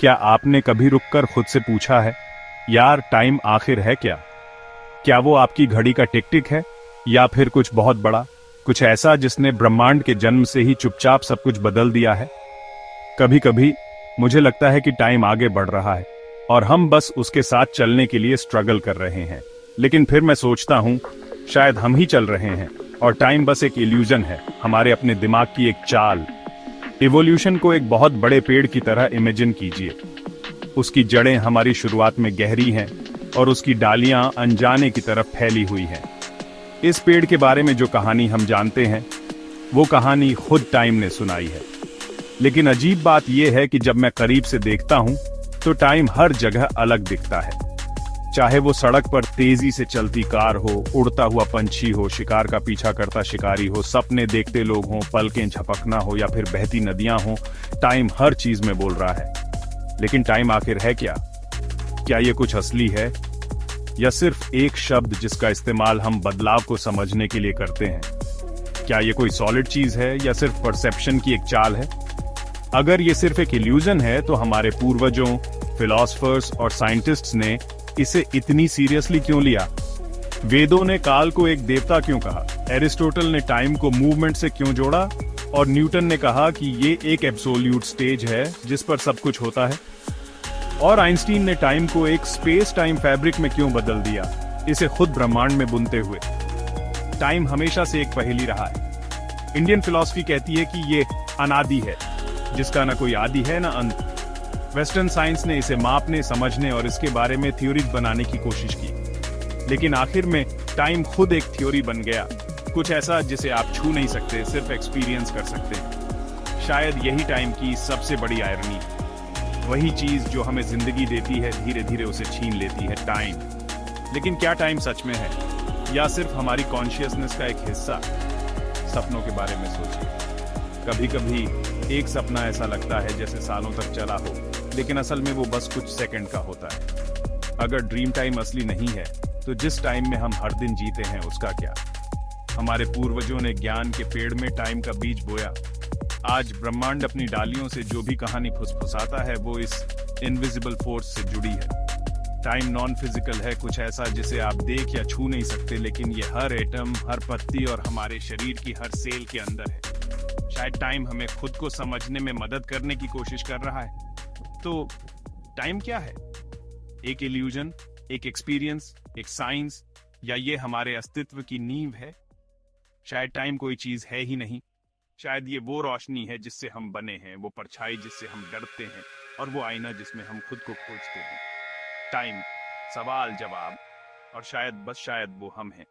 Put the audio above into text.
क्या आपने कभी रुककर खुद से पूछा है, यार टाइम आखिर है क्या? क्या वो आपकी घड़ी का टिक टिक है, या फिर कुछ बहुत बड़ा, कुछ ऐसा जिसने ब्रह्मांड के जन्म से ही चुपचाप सब कुछ बदल दिया है? कभी कभी मुझे लगता है कि टाइम आगे बढ़ रहा है और हम बस उसके साथ चलने के लिए स्ट्रगल कर रहे हैं। लेकिन फिर मैं सोचता हूँ, शायद हम ही चल रहे हैं और टाइम बस एक इल्यूजन है, हमारे अपने दिमाग की एक चाल। इवोल्यूशन को एक बहुत बड़े पेड़ की तरह इमेजिन कीजिए। उसकी जड़ें हमारी शुरुआत में गहरी हैं और उसकी डालियां अनजाने की तरफ फैली हुई हैं। इस पेड़ के बारे में जो कहानी हम जानते हैं, वो कहानी खुद टाइम ने सुनाई है। लेकिन अजीब बात यह है कि जब मैं करीब से देखता हूं, तो टाइम हर जगह अलग दिखता है। चाहे वो सड़क पर तेजी से चलती कार हो, उड़ता हुआ पंछी हो, शिकार का पीछा करता शिकारी हो, सपने देखते लोग हों, पलकें झपकना हो या फिर बहती नदियां हों, टाइम हर चीज में बोल रहा है। लेकिन टाइम आखिर है क्या? क्या ये कुछ असली है, या सिर्फ एक शब्द जिसका इस्तेमाल हम बदलाव को समझने के लिए करते हैं? क्या ये कोई सॉलिड चीज है या सिर्फ परसेप्शन की एक चाल है? अगर ये सिर्फ एक इल्यूजन है, तो हमारे पूर्वजों, फिलोसफर्स और साइंटिस्ट्स ने इसे इतनी सीरियसली क्यों लिया? वेदों ने काल को एक देवता क्यों कहा? एरिस्टोटल ने टाइम को मूवमेंट से क्यों जोड़ा? और न्यूटन ने कहा कि ये एक एब्सोल्यूट स्टेज है जिस पर सब कुछ होता है। और आइंस्टीन ने टाइम को एक स्पेस टाइम फैब्रिक में क्यों बदल दिया, इसे खुद ब्रह्मांड में बुनते हुए? टाइम हमेशा से एक पहेली रहा है। इंडियन फिलॉसफी कहती है कि ये अनादि है, जिसका ना कोई आदि है ना अंत। वेस्टर्न साइंस ने इसे मापने, समझने और इसके बारे में थ्योरीज बनाने की कोशिश की। लेकिन आखिर में टाइम खुद एक थ्योरी बन गया, कुछ ऐसा जिसे आप छू नहीं सकते, सिर्फ एक्सपीरियंस कर सकते हैं। शायद यही टाइम की सबसे बड़ी आयरनी है। वही चीज जो हमें जिंदगी देती है, धीरे धीरे उसे छीन लेती है, टाइम। लेकिन क्या टाइम सच में है, या सिर्फ हमारी कॉन्शियसनेस का एक हिस्सा? सपनों के बारे में सोचिए। कभी कभी एक सपना ऐसा लगता है जैसे सालों तक चला हो, लेकिन असल में वो बस कुछ सेकंड का होता है। अगर ड्रीम टाइम असली नहीं है, तो जिस टाइम में हम हर दिन जीते हैं उसका क्या? हमारे पूर्वजों ने ज्ञान के पेड़ में टाइम का बीज बोया। आज ब्रह्मांड अपनी डालियों से जो भी कहानी फुसफुसाता है, वो इस इनविजिबल फोर्स से जुड़ी है। टाइम नॉन फिजिकल है, कुछ ऐसा जिसे आप देख या छू नहीं सकते, लेकिन ये हर एटम, हर पत्ती और हमारे शरीर की हर सेल के अंदर है। शायद टाइम हमें खुद को समझने में मदद करने की कोशिश कर रहा है। तो टाइम क्या है? एक इल्यूजन, एक एक्सपीरियंस, एक साइंस, या ये हमारे अस्तित्व की नींव है? शायद टाइम कोई चीज है ही नहीं। शायद ये वो रोशनी है जिससे हम बने हैं, वो परछाई जिससे हम डरते हैं, और वो आईना जिसमें हम खुद को खोजते हैं। टाइम, सवाल जवाब, और शायद, बस शायद, वो हम हैं।